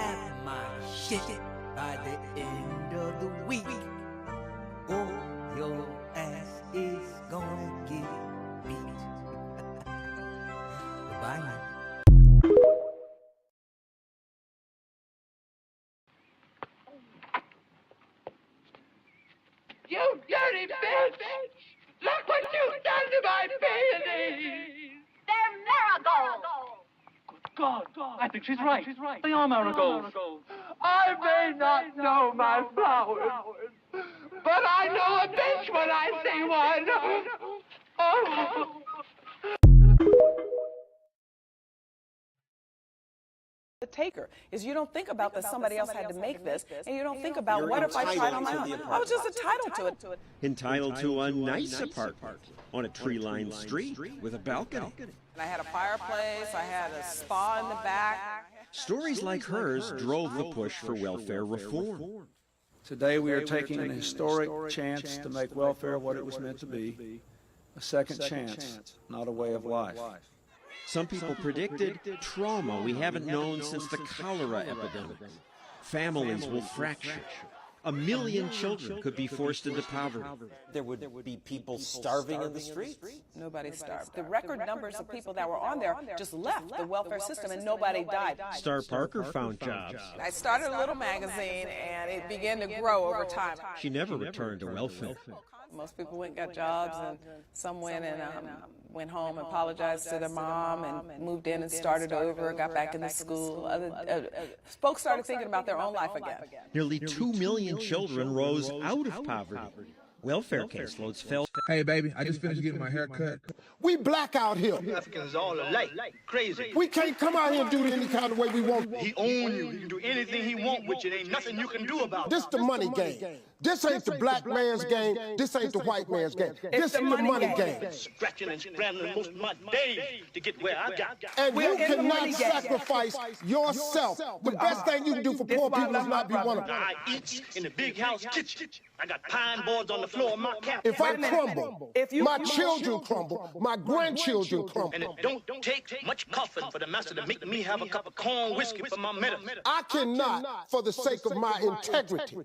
have my shit by the end of the week, or your ass is gonna get beat. Goodbye now. You dirty bitch! Look what you've done to my peonies! They're marigolds! God, I think she's right. They are marigolds. I may not know my flowers, but I know a bitch when I see one! Oh! The taker is you don't think about that somebody else had to make this, and you don't think about what if I tried on my own. I was just entitled to it. Entitled to a nice apartment on a tree-lined street with a balcony. And I had a fireplace, I had a spa in the back. Stories like hers drove the push for welfare reform. Today we are taking an historic chance to make welfare what it was meant to be, a second chance, not a way of life. Some people predicted trauma we haven't known since the cholera epidemic. Families will fracture. 1 million children could be forced into poverty. There would be people starving in the streets. Nobody starved. The record numbers of people that were on there just left the welfare system and nobody died. Star Parker found jobs. I started a little magazine and it began to grow over time. She never returned to welfare. Most people went and got jobs, and some went and went home and apologized to their mom and moved in and started over, got back into school. Other folks started thinking about their own life again. Nearly 2 million children rose out of poverty. Welfare caseloads fell. Hey, baby, I just finished getting my hair cut. We black out here. Africans all alike, crazy. We can't come out here and do it any kind of way we want. He own you. He can do anything he want with you. There ain't nothing you can do about it. This the money game. This ain't the black man's game. This ain't the white man's game. This is the money game. Scratching and scrambling most of my days to get where I got. And you cannot sacrifice yourself. The best thing you can do for poor people is not be one of them. I eat in the big house kitchen. I got pine boards on the floor of my cabin. If I crumble, my children crumble, my grandchildren crumble. And it don't take much coffin for the master to make me have a cup of corn whiskey for my medicine. I cannot, for the sake of my integrity,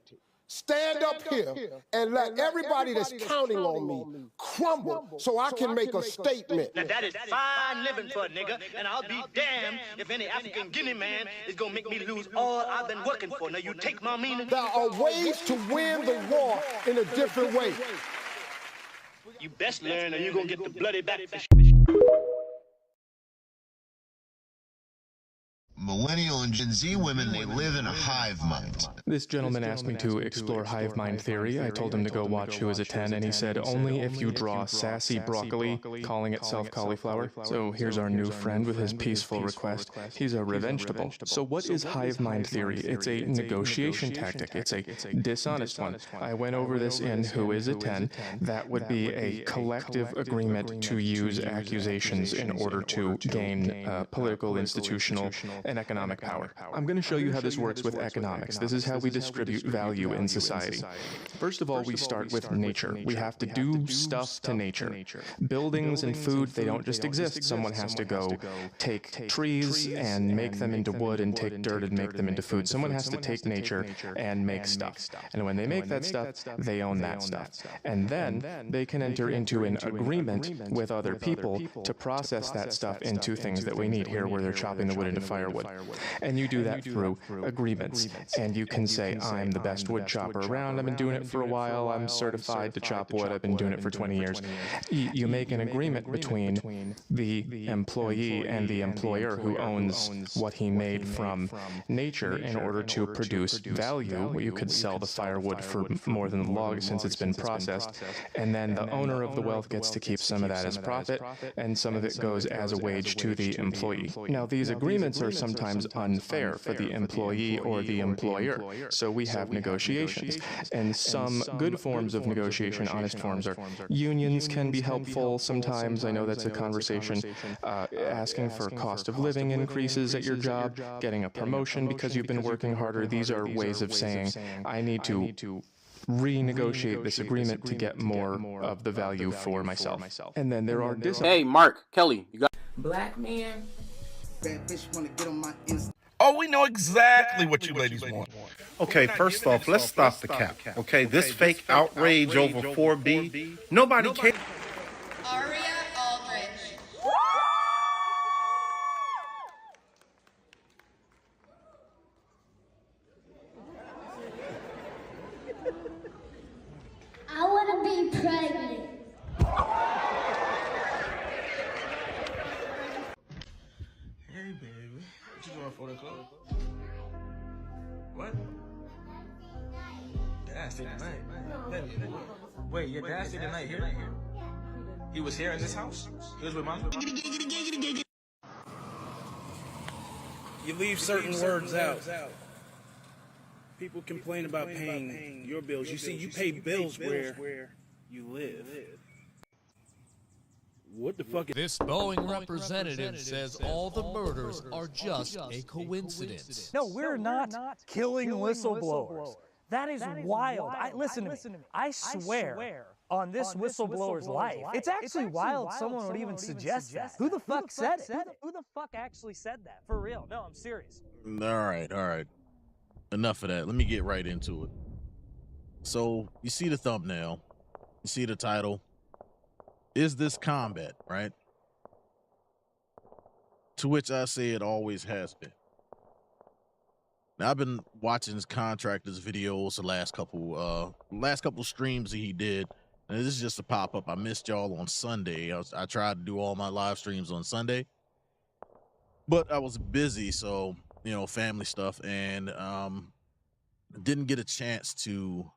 stand up here and let everybody that's counting on me crumble so I can make a statement. Now that is fine living for a nigga, and I'll be damned if any African Guinea man is gonna make me lose all I've been working for. Now you take my meaning? There are ways to win the war in a different way. You best learn or you're gonna get the bloody back for Millennial and Gen Z women, they live in a hive mind. This gentleman asked me to explore hive mind theory. I told him to go watch Who Is a 10, and he said only if you draw sassy broccoli, calling itself cauliflower. So here's our new friend with his peaceful request. He's a revegetable. So what is hive mind theory? It's a negotiation tactic. It's a dishonest one. I went over this in Who Is a 10. That would be a collective agreement to use accusations in order to gain political, institutional, and economic power. I'm going to show you how this works with economics. This is how we distribute value in society. First of all, we start with nature. We have to do stuff to nature. Buildings and food, they don't just exist. Someone has to go take trees and make them into wood and take dirt and make them into food. Someone has to take nature and make stuff. And when they make that stuff, they own that stuff. And then they can enter into an agreement with other people to process that stuff into things that we need here, where they're chopping the wood into firewood. And you do that through agreements. And you can say, I'm the best wood chopper around. I've been doing it for a while. I'm certified to chop wood. I've been doing it for 20 years. You make an agreement between the employee and the employer who owns what he made from nature in order to produce value. You could sell the firewood for more than the log since it's been processed. And then the owner of the wealth gets to keep some of that as profit, and some of it goes as a wage to the employee. Now, these agreements are sometimes unfair for the employee or the employer. So we have negotiations. And some good forms of negotiation, honest forms, are unions can be helpful sometimes. I know that's a conversation. Asking for cost of living increases at your job, getting a promotion because you've been working harder. These are ways of saying, I need to renegotiate this agreement to get more of the value for myself. And then there are Hey, Mark, Kelly, you got black man. Bad bitch wanna get on my Insta. Oh, we know exactly what you ladies want. Okay, first off, let's stop the cap. Okay, this fake outrage over 4B, nobody cares. Aria Aldridge. I want to be pregnant. Hey, baby. What you doing for the club? What? Dad stayed the night. Wait, your dad stayed the night here? He was here in this house? He was with mom? You leave certain words out. People complain about paying your bills. You see, you pay bills where you live. What the fuck? This Boeing representative says all the murders are just a coincidence. No, we're not killing whistleblowers. That is wild. Listen to me. I swear on this whistleblower's life, it's actually wild someone would even suggest that. Who the fuck said it? Who the fuck actually said that? For real. No, I'm serious. All right. Enough of that. Let me get right into it. So, you see the thumbnail. You see the title. Is this combat, right? To which I say it always has been. Now, I've been watching his contractor's videos the last couple streams that he did. And this is just a pop-up. I missed y'all on Sunday. I tried to do all my live streams on Sunday. But I was busy, so, family stuff. And didn't get a chance to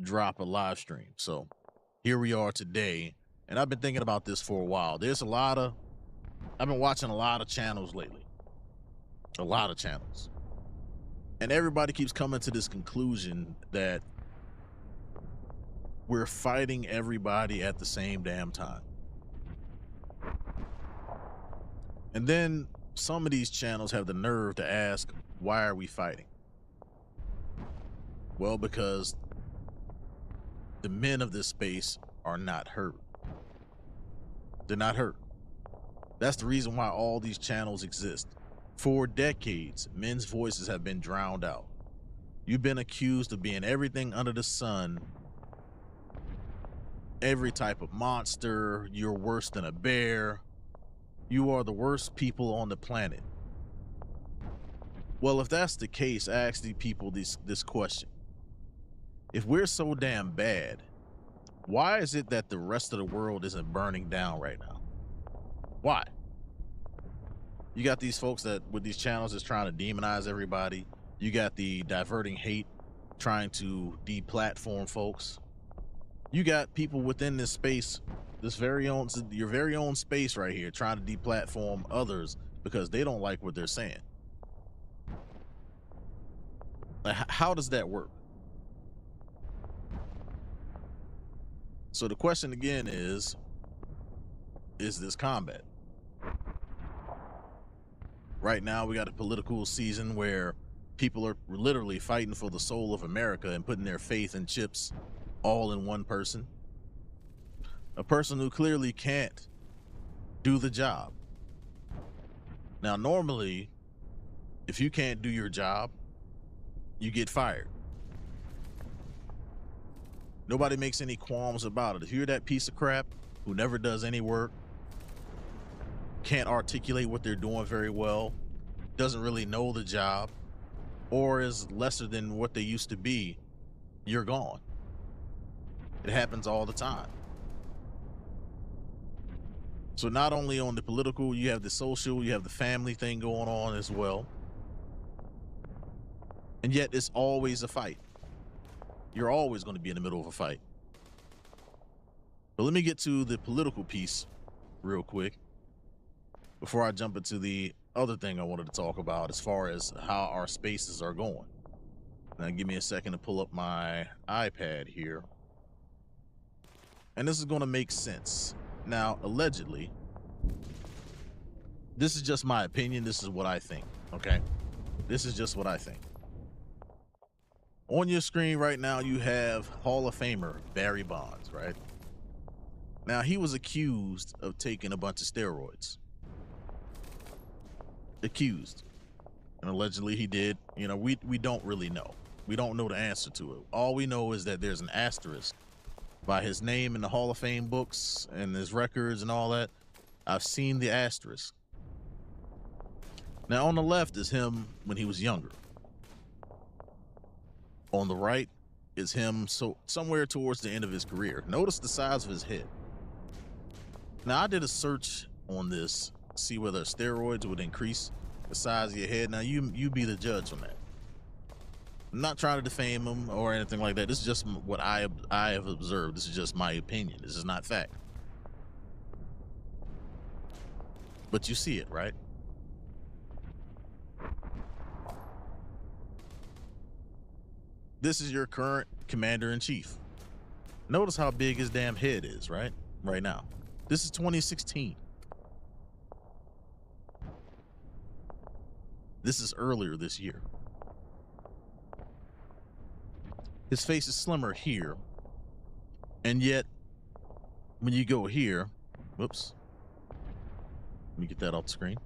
drop a live stream. So here we are today. And I've been thinking about this for a while. I've been watching a lot of channels lately. A lot of channels. And everybody keeps coming to this conclusion that we're fighting everybody at the same damn time. And then some of these channels have the nerve to ask, why are we fighting? Well, because the men of this space are not hurt. They're not hurt. That's the reason why all these channels exist. For decades, men's voices have been drowned out. You've been accused of being everything under the sun, every type of monster. You're worse than a bear. You are the worst people on the planet. Well, if that's the case, I ask these people this question. If we're so damn bad, why is it that the rest of the world isn't burning down right now? Why? You got these folks that with these channels is trying to demonize everybody. You got the Diverting hate trying to deplatform folks. You got people within this space, your very own space right here, trying to deplatform others because they don't like what they're saying. How does that work? So the question again is this combat? Right now, we got a political season where people are literally fighting for the soul of America and putting their faith and chips all in one person. A person who clearly can't do the job. Now, normally, if you can't do your job, you get fired. Nobody makes any qualms about it. If you're that piece of crap who never does any work, can't articulate what they're doing very well, doesn't really know the job, or is lesser than what they used to be, you're gone. It happens all the time. So not only on the political, you have the social, you have the family thing going on as well. And yet it's always a fight. You're always going to be in the middle of a fight. But let me get to the political piece real quick before I jump into the other thing I wanted to talk about as far as how our spaces are going. Now give me a second to pull up my iPad here. And this is going to make sense. Now, allegedly, this is just my opinion. This is what I think, okay? This is just what I think. On your screen right now, you have Hall of Famer Barry Bonds, right? Now, he was accused of taking a bunch of steroids. Accused. and allegedly he did. You know, we don't really know. We don't know the answer to it. All we know is that there's an asterisk by his name in the Hall of Fame books and his records and all that. I've seen the asterisk. Now on the left is him when he was younger. On the right is him somewhere towards the end of his career. Notice the size of his head. Now I did a search on this, see whether steroids would increase the size of your head. Now you be the judge on that. I'm not trying to defame him or anything like that. This is just what I have observed. This is just my opinion. This is not fact. But you see it, right? This is your current commander-in-chief. Notice how big his damn head is, right? Right now. This is 2016. This is earlier this year. His face is slimmer here. And yet, when you go here, whoops. Let me get that off the screen.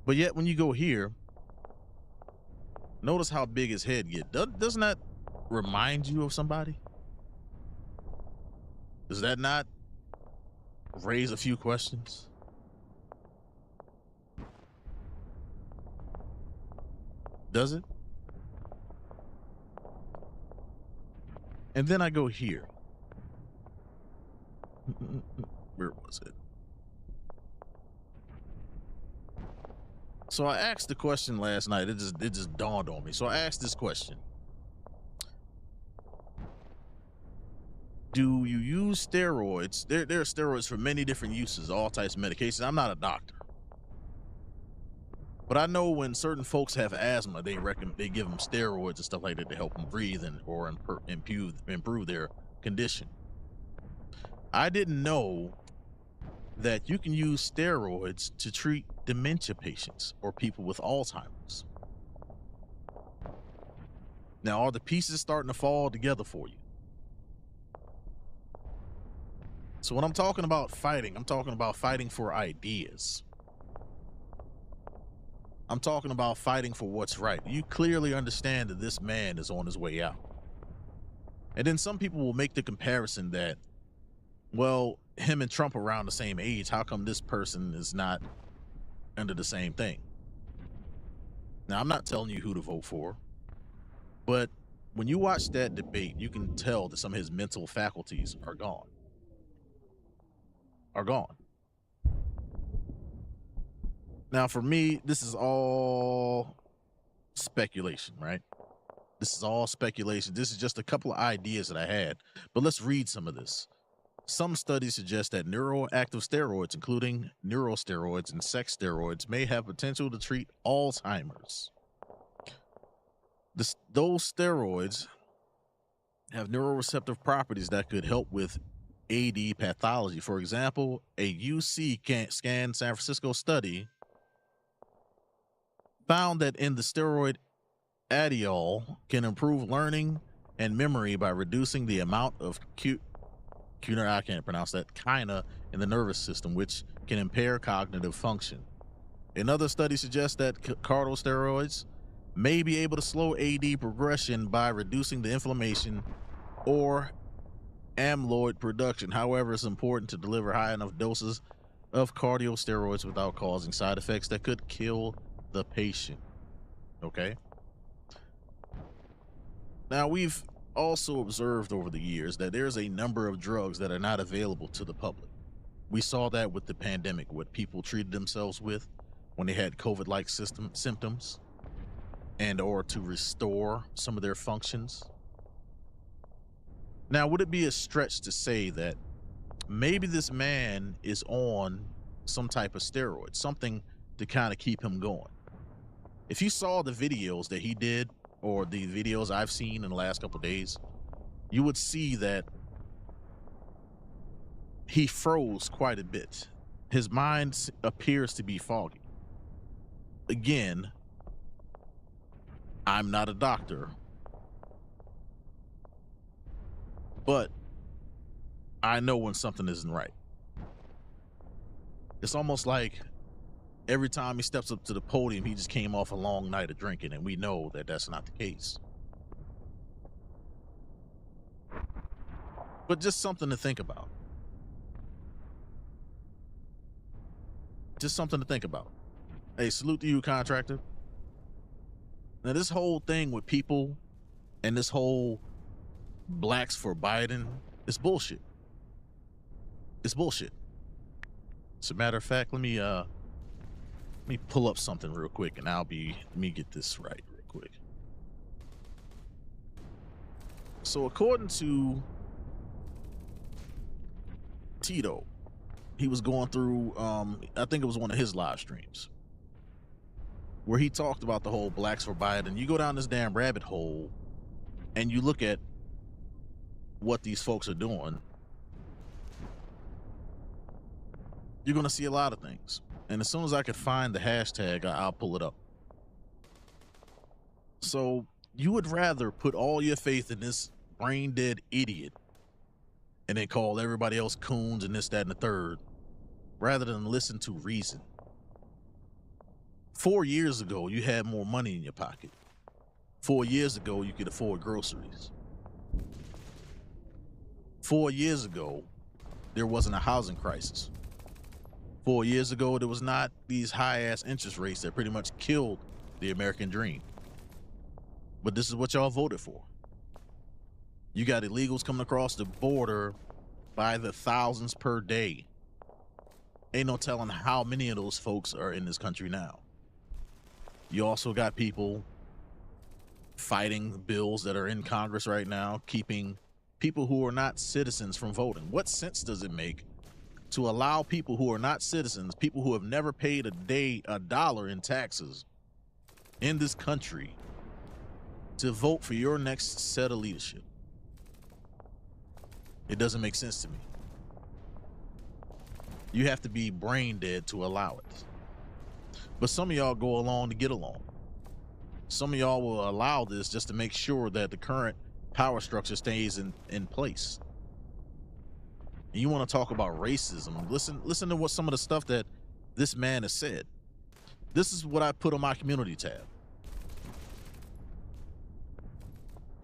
But yet, when you go here, notice how big his head gets. Doesn't that remind you of somebody? Does that not raise a few questions? Does it? And then I go here. Where was it? So I asked the question last night. It just dawned on me. So I asked this question. Do you use steroids? There are steroids for many different uses, all types of medications. I'm not a doctor. But I know when certain folks have asthma, they give them steroids and stuff like that to help them breathe or improve their condition. I didn't know that you can use steroids to treat dementia patients or people with Alzheimer's. Now, are the pieces starting to fall together for you? So when I'm talking about fighting, I'm talking about fighting for ideas. I'm talking about fighting for what's right. You clearly understand that this man is on his way out. And then some people will make the comparison that, well, him and Trump are around the same age. How come this person is not under the same thing? Now, I'm not telling you who to vote for, but when you watch that debate, you can tell that some of his mental faculties are gone. Now, for me, this is all speculation, right? This is all speculation. This is just a couple of ideas that I had, but let's read some of this. Some studies suggest that neuroactive steroids, including neurosteroids and sex steroids, may have potential to treat Alzheimer's. Those steroids have neuroreceptive properties that could help with AD pathology. For example, a UC San Francisco study found that in the steroid adiol can improve learning and memory by reducing the amount of I can't pronounce that, kina in the nervous system, which can impair cognitive function. Another study suggests that corticosteroids may be able to slow AD progression by reducing the inflammation or amyloid production. However, it's important to deliver high enough doses of corticosteroids without causing side effects that could kill the patient. Okay? Now, we've also observed over the years that there's a number of drugs that are not available to the public. We saw that with the pandemic, what people treated themselves with when they had COVID-like symptoms and or to restore some of their functions. Now, would it be a stretch to say that maybe this man is on some type of steroid, something to kind of keep him going? If you saw the videos that he did, or the videos I've seen in the last couple of days, you would see that he froze quite a bit. His mind appears to be foggy. Again, I'm not a doctor, but I know when something isn't right. It's almost like every time he steps up to the podium, he just came off a long night of drinking, and we know that that's not the case. But just something to think about. Just something to think about. Hey, salute to you, contractor. Now, this whole thing with people and this whole blacks for Biden, it's bullshit. It's bullshit. As a matter of fact, let me pull up something real quick, and let me get this right real quick. So according to Tito, he was going through, I think it was one of his live streams, where he talked about the whole blacks for Biden. You go down this damn rabbit hole and you look at what these folks are doing, you're going to see a lot of things. And as soon as I could find the hashtag, I'll pull it up. So you would rather put all your faith in this brain dead idiot and then call everybody else coons and this, that, and the third, rather than listen to reason. 4 years ago, you had more money in your pocket. 4 years ago, you could afford groceries. 4 years ago, there wasn't a housing crisis. 4 years ago, there was not these high-ass interest rates that pretty much killed the American dream. But this is what y'all voted for. You got illegals coming across the border by the thousands per day. Ain't no telling how many of those folks are in this country now. You also got people fighting bills that are in Congress right now, keeping people who are not citizens from voting. What sense does it make to allow people who are not citizens, people who have never paid a dollar in taxes in this country, to vote for your next set of leadership? It doesn't make sense to me. You have to be brain dead to allow it. But some of y'all go along to get along. Some of y'all will allow this just to make sure that the current power structure stays in place. And you want to talk about racism? Listen to what some of the stuff that this man has said. This is what I put on my community tab.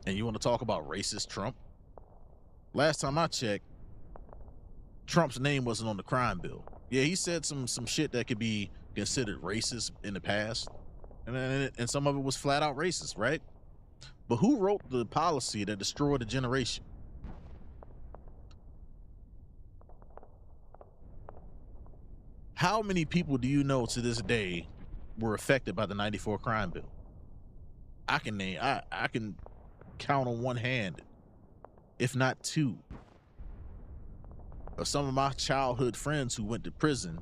And you want to talk about racist Trump? Last time I checked, Trump's name wasn't on the crime bill. Yeah, he said some shit that could be considered racist in the past, and some of it was flat out racist, right? But who wrote the policy that destroyed a generation? How many people do you know to this day were affected by the '94 crime bill? I can count on one hand, if not two, of some of my childhood friends who went to prison,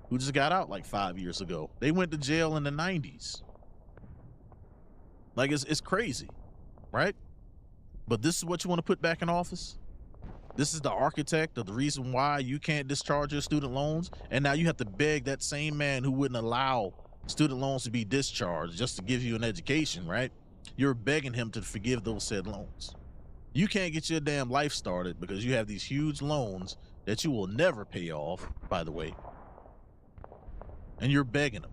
who just got out like 5 years ago. They went to jail in the 90s. Like, it's crazy, right? But this is what you want to put back in office? This is the architect of the reason why you can't discharge your student loans, and now you have to beg that same man who wouldn't allow student loans to be discharged just to give you an education, right? You're begging him to forgive those said loans. You can't get your damn life started because you have these huge loans that you will never pay off, by the way, and you're begging him.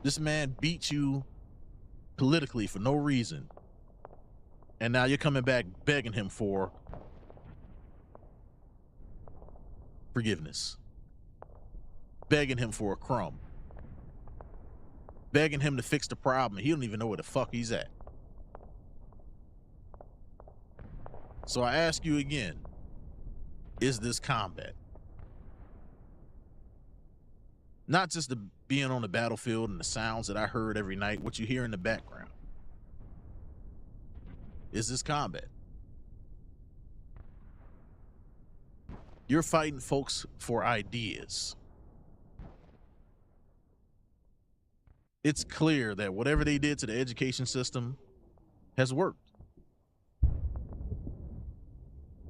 This man beat you politically for no reason, and now you're coming back begging him for forgiveness, begging him for a crumb, begging him to fix the problem. He don't even know where the fuck he's at. So I ask you again, is this combat? Not just the being on the battlefield and the sounds that I heard every night, what you hear in the background. Is this combat? You're fighting folks for ideas. It's clear that whatever they did to the education system has worked.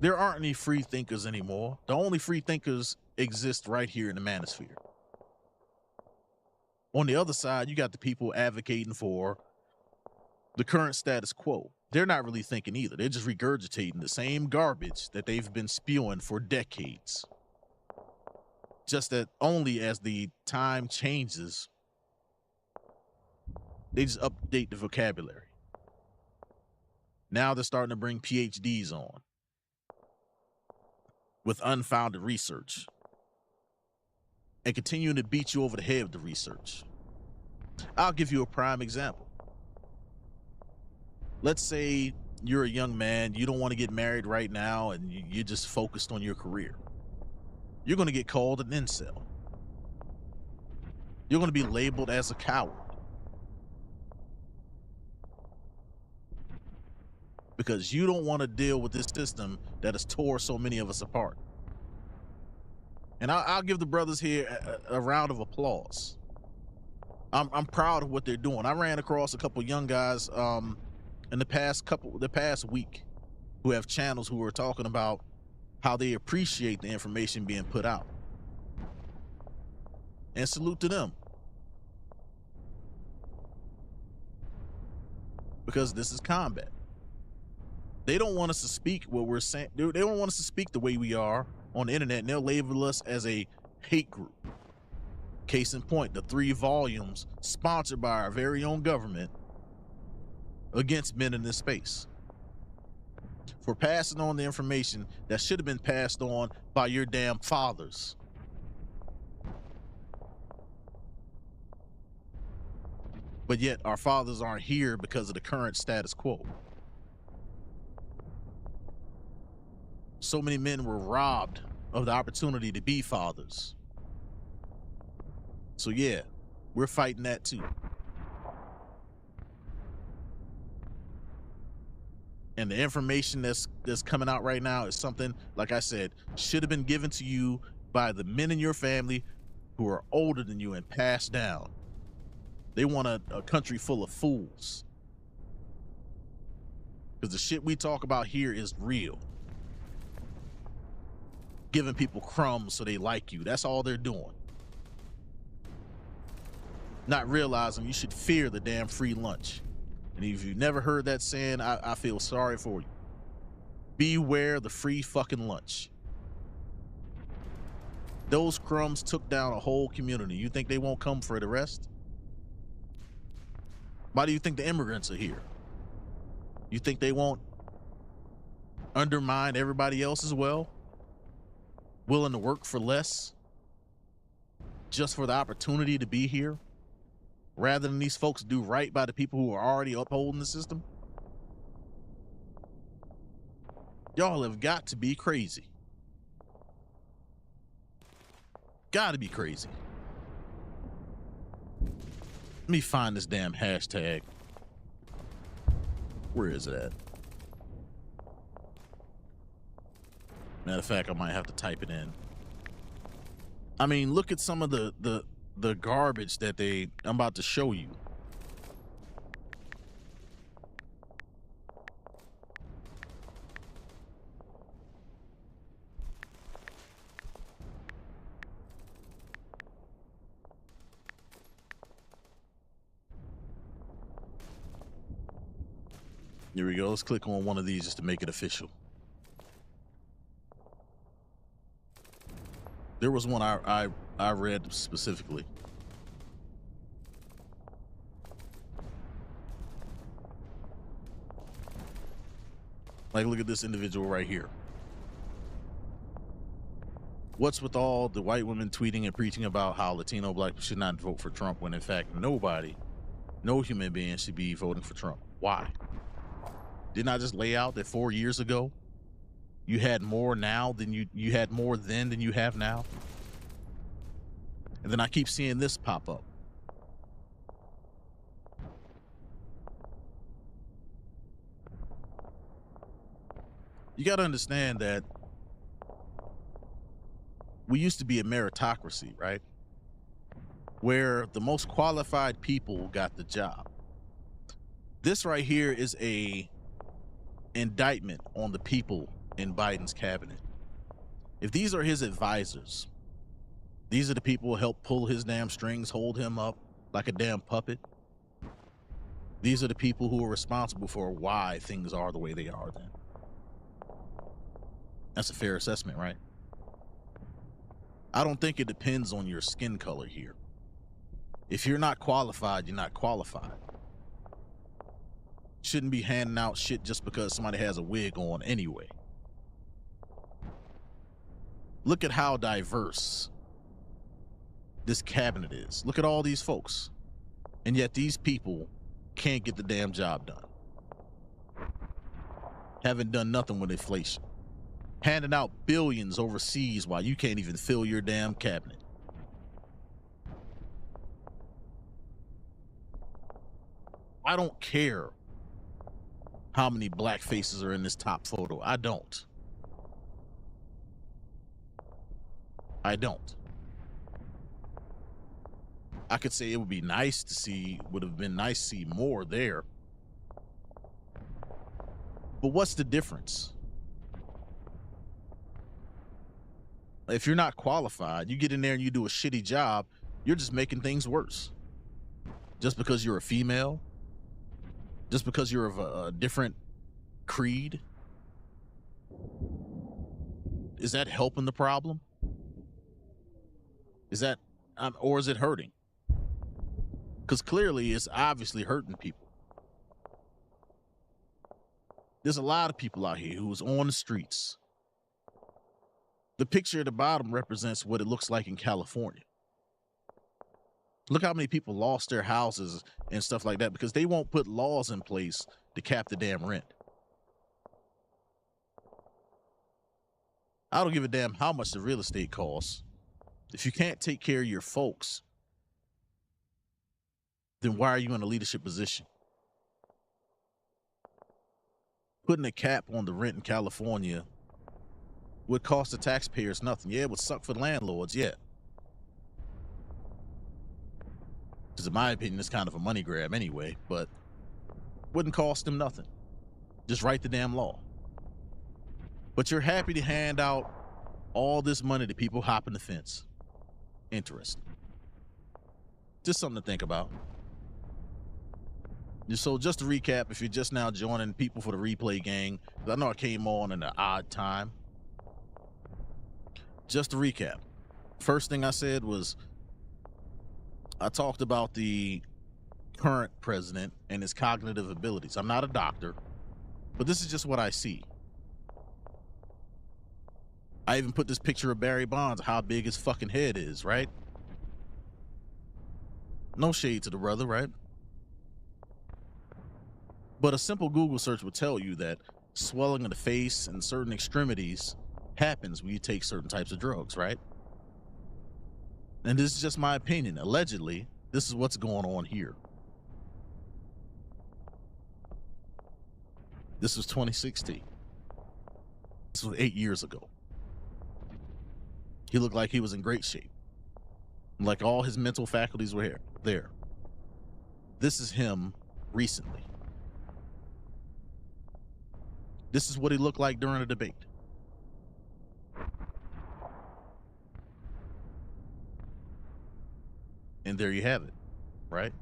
There aren't any free thinkers anymore. The only free thinkers exist right here in the manosphere. On the other side, you got the people advocating for the current status quo. they're not really thinking either. They're just regurgitating the same garbage that they've been spewing for decades. Just that only as the time changes, they just update the vocabulary. Now they're starting to bring PhDs on with unfounded research and continuing to beat you over the head with the research. I'll give you a prime example. Let's say you're a young man, you don't want to get married right now, and you're just focused on your career. You're going to get called an incel. You're going to be labeled as a coward. Because you don't want to deal with this system that has tore so many of us apart. And I'll give the brothers here a round of applause. I'm proud of what they're doing. I ran across a couple young guys in the past week who have channels who are talking about how they appreciate the information being put out. And salute to them. Because this is combat. They don't want us to speak what we're saying. They don't want us to speak the way we are on the internet, and they'll label us as a hate group. Case in point, the 3 volumes sponsored by our very own government against men in this space. For passing on the information that should have been passed on by your damn fathers. But yet our fathers aren't here because of the current status quo. So many men were robbed of the opportunity to be fathers. So yeah, we're fighting that too. And the information that's coming out right now is something, like I said, should have been given to you by the men in your family who are older than you and passed down. They want a country full of fools. Because the shit we talk about here is real. Giving people crumbs so they like you. That's all they're doing. Not realizing you should fear the damn free lunch. And if you've never heard that saying, I feel sorry for you. Beware the free fucking lunch. Those crumbs took down a whole community. You think they won't come for the rest? Why do you think the immigrants are here? You think they won't undermine everybody else as well? Willing to work for less? Just for the opportunity to be here? Rather than these folks do right by the people who are already upholding the system? Y'all have got to be crazy. Gotta be crazy. Let me find this damn hashtag. Where is it at? Matter of fact, I might have to type it in. I mean, look at some of the garbage that I'm about to show you. Here we go. Let's click on one of these just to make it official. There was one I read specifically. Like, look at this individual right here. What's with all the white women tweeting and preaching about how Latino black people should not vote for Trump when in fact nobody, no human being should be voting for Trump? Why? Didn't I just lay out that 4 years ago you had more now than you had more then than you have now? And then I keep seeing this pop up. You got to understand that we used to be a meritocracy, right? Where the most qualified people got the job. This right here is a indictment on the people in Biden's cabinet. If these are his advisors, these are the people who help pull his damn strings, hold him up like a damn puppet. These are the people who are responsible for why things are the way they are then. That's a fair assessment, right? I don't think it depends on your skin color here. If you're not qualified, you're not qualified. Shouldn't be handing out shit just because somebody has a wig on anyway. Look at how diverse this cabinet is. Look at all these folks. And yet these people can't get the damn job done. Haven't done nothing with inflation. Handing out billions overseas while you can't even fill your damn cabinet. I don't care how many black faces are in this top photo. I don't. I don't. I could say it would be nice to see, would have been nice to see more there. But what's the difference? If you're not qualified, you get in there and you do a shitty job, you're just making things worse. Just because you're a female, just because you're of a different creed, is that helping the problem? Is that, or is it hurting? Because clearly it's obviously hurting people. There's a lot of people out here who's on the streets. The picture at the bottom represents what it looks like in California. Look how many people lost their houses and stuff like that because they won't put laws in place to cap the damn rent. I don't give a damn how much the real estate costs. If you can't take care of your folks, then why are you in a leadership position? Putting a cap on the rent in California would cost the taxpayers nothing. Yeah, it would suck for the landlords, yeah. Because in my opinion, it's kind of a money grab anyway, but wouldn't cost them nothing. Just write the damn law. But you're happy to hand out all this money to people hopping the fence. Interesting. Just something to think about. So just to recap, if you're just now joining people for the replay gang, I know I came on in an odd time. Just to recap, first thing I said was I talked about the current president and his cognitive abilities. I'm not a doctor, but this is just what I see. I even put this picture of Barry Bonds, how big his fucking head is, right? No shade to the brother, right? But a simple Google search would tell you that swelling of the face and certain extremities happens when you take certain types of drugs, right? And this is just my opinion. Allegedly, this is what's going on here. This was 2016. This was 8 years ago. He looked like he was in great shape. Like all his mental faculties were there. This is him recently. This is what he looked like during a debate. And there you have it, right?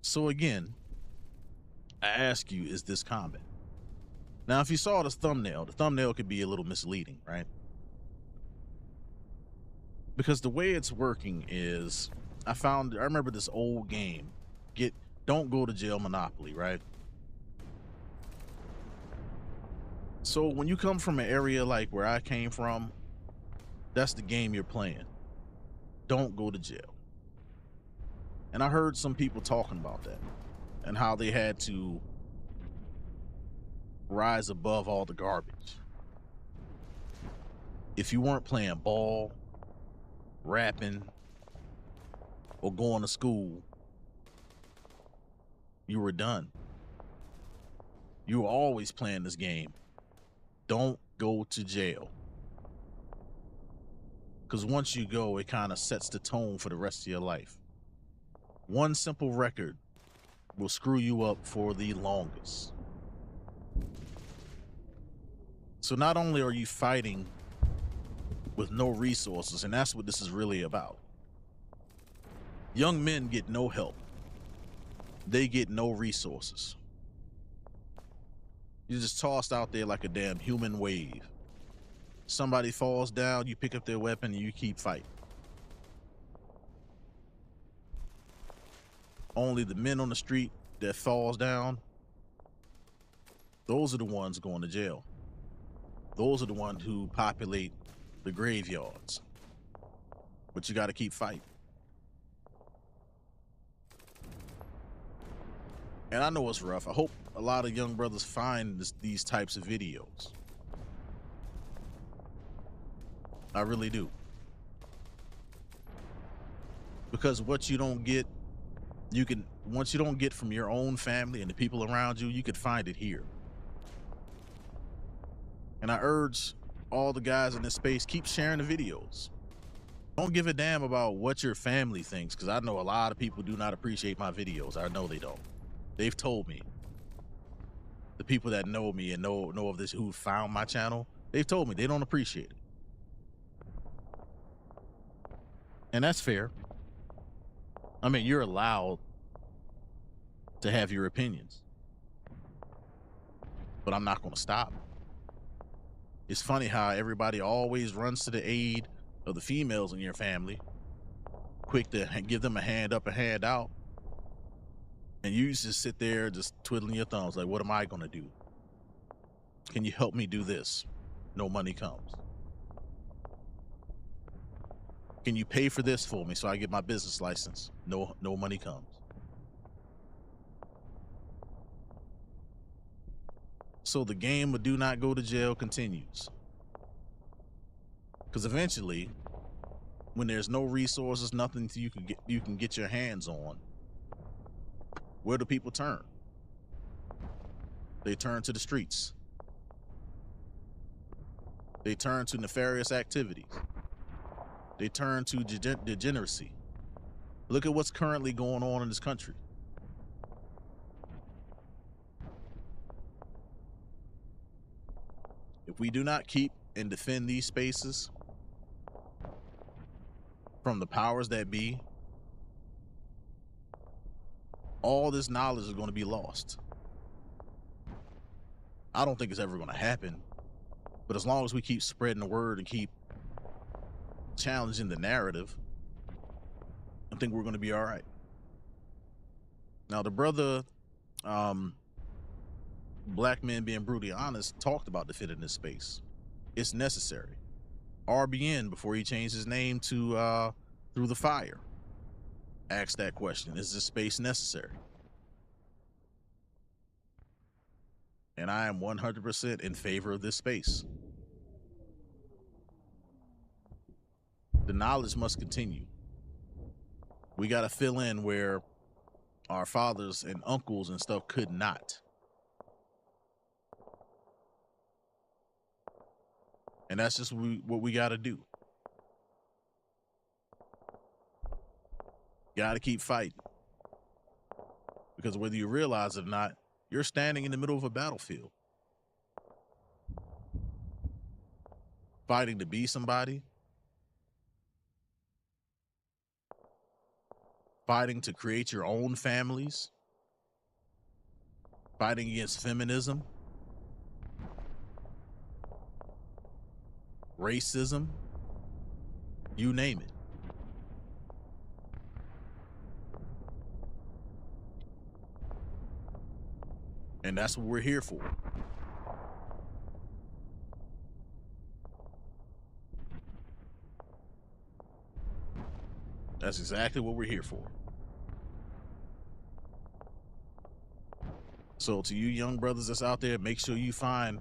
So again, I ask you, is this combat? Now, if you saw this thumbnail, the thumbnail could be a little misleading, right? Because the way it's working is, I remember this old game, Don't Go to Jail Monopoly, right? So when you come from an area like where I came from, that's the game you're playing. Don't go to jail. And I heard some people talking about that and how they had to rise above all the garbage. If you weren't playing ball, rapping, or going to school, you were done. You were always playing this game. Don't go to jail. Because once you go, it kind of sets the tone for the rest of your life. One simple record will screw you up for the longest. So not only are you fighting with no resources, and that's what this is really about. Young men get no help. They get no resources. You're just tossed out there like a damn human wave. Somebody falls down, you pick up their weapon, and you keep fighting. Only the men on the street that falls down, those are the ones going to jail. Those are the ones who populate the graveyards. But you got to keep fighting. And I know it's rough. I hope a lot of young brothers find these types of videos. I really do. Because what you don't get, once you don't get from your own family and the people around you, you could find it here. And I urge all the guys in this space, keep sharing the videos. Don't give a damn about what your family thinks, because I know a lot of people do not appreciate my videos. I know they don't. They've told me. The people that know me and know of this, who found my channel, they've told me they don't appreciate it. And that's fair. I mean, you're allowed to have your opinions. But I'm not going to stop. It's funny how everybody always runs to the aid of the females in your family, quick to give them a hand up, a hand out. And you just sit there just twiddling your thumbs like, what am I going to do? Can you help me do this? No money comes. Can you pay for this for me so I get my business license? No money comes. So the game of do not go to jail continues. Because eventually, when there's no resources, nothing you can get your hands on, where do people turn? They turn to the streets. They turn to nefarious activities. They turn to degeneracy. Look at what's currently going on in this country. If we do not keep and defend these spaces from the powers that be, all this knowledge is going to be lost. I don't think it's ever going to happen, but as long as we keep spreading the word and keep challenging the narrative, I think we're going to be all right. Now, the brother, Black Men Being Brutally Honest, talked about defending this space. It's necessary. RBN, before he changed his name to Through the Fire, asked that question: is this space necessary? And I am 100% in favor of this space. The knowledge must continue. We got to fill in where our fathers and uncles and stuff could not. And that's just what we got to do. Got to keep fighting. Because whether you realize it or not, you're standing in the middle of a battlefield. Fighting to be somebody. Fighting to create your own families. Fighting against feminism. Racism. You name it. And that's what we're here for. That's exactly what we're here for. So to you young brothers that's out there, make sure you find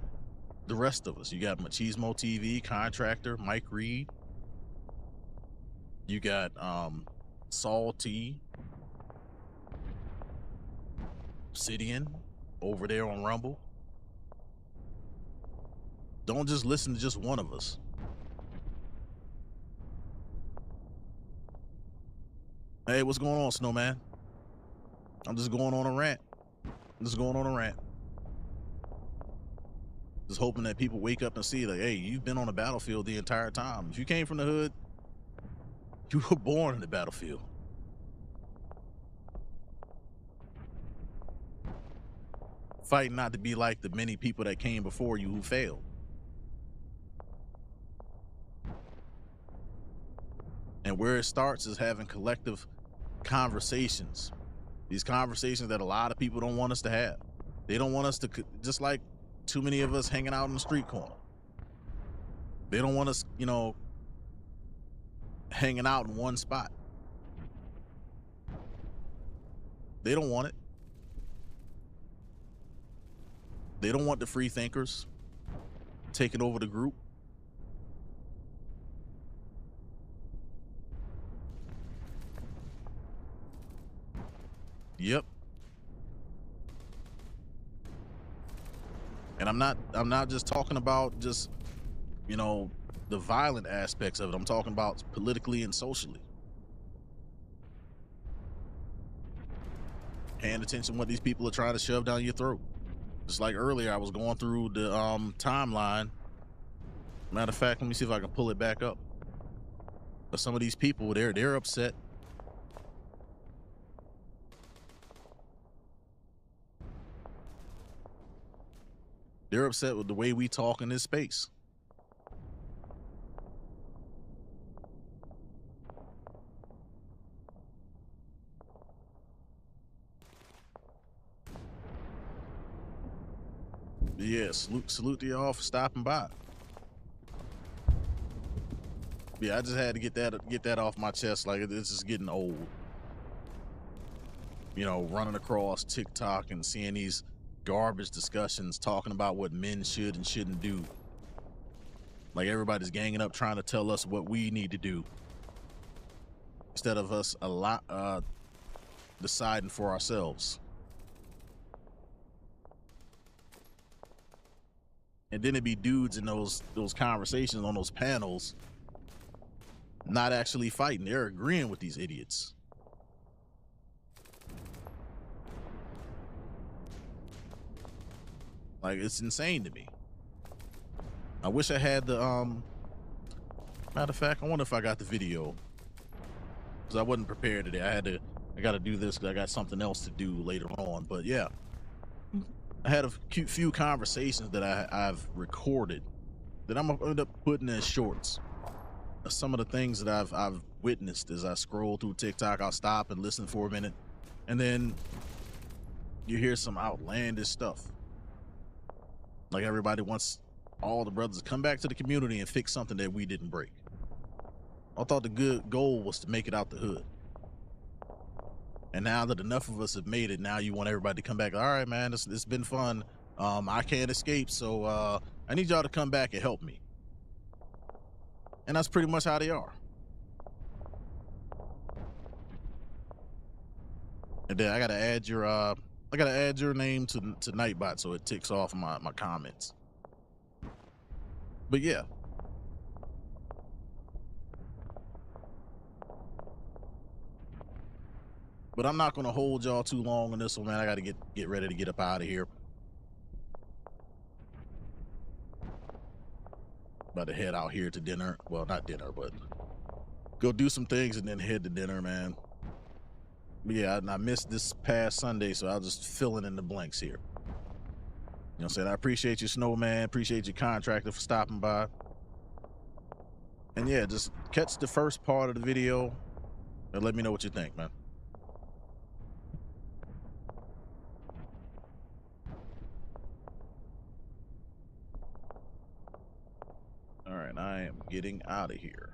the rest of us. You got Machismo TV, Contractor, Mike Reed. You got Saul T. Obsidian over there on Rumble. Don't just listen to just one of us. Hey, what's going on, Snowman? I'm just going on a rant. Just hoping that people wake up and see, like, hey, you've been on the battlefield the entire time. If you came from the hood, you were born in the battlefield. Fighting not to be like the many people that came before you who failed. And where it starts is having collective conversations. These conversations that a lot of people don't want us to have. They don't want us to, just like too many of us hanging out in the street corner. They don't want us, you know, hanging out in one spot. They don't want it. They don't want the free thinkers taking over the group. Yep. And I'm not just talking about just, you know, the violent aspects of it. I'm talking about politically and socially. Paying attention to what these people are trying to shove down your throat. Just like earlier, I was going through the timeline. Matter of fact, let me see if I can pull it back up. But some of these people, they're upset. They're upset with the way we talk in this space. Yeah, salute to y'all for stopping by. Yeah, I just had to get that off my chest. Like, it's just getting old. You know, running across TikTok and seeing these garbage discussions talking about what men should and shouldn't do. Like, everybody's ganging up trying to tell us what we need to do instead of us deciding for ourselves. And then it'd be dudes in those conversations on those panels not actually fighting. They're agreeing with these idiots. Like, it's insane to me. I wish I had the matter of fact, I wonder if I got the video, because I wasn't prepared today. I got to do this because I got something else to do later on. But yeah, I had a few conversations that I've recorded that I'm gonna end up putting as shorts. Some of the things that I've witnessed as I scroll through TikTok. I'll stop and listen for a minute, and then you hear some outlandish stuff. Like, everybody wants all the brothers to come back to the community and fix something that we didn't break. I thought the good goal was to make it out the hood. And now that enough of us have made it, now you want everybody to come back. All right, man, it's been fun. I can't escape, so I need y'all to come back and help me. And that's pretty much how they are. And then I gotta add your name to Nightbot so it ticks off my comments. But yeah. But I'm not gonna hold y'all too long on this one, man. I gotta get ready to get up out of here. About to head out here to dinner. Well, not dinner, but go do some things and then head to dinner, man. But yeah, I missed this past Sunday, so I'll just fill in the blanks here. You know what I'm saying? I appreciate you, Snowman. Appreciate you, Contractor, for stopping by. And yeah, just catch the first part of the video and let me know what you think, man. All right, I am getting out of here.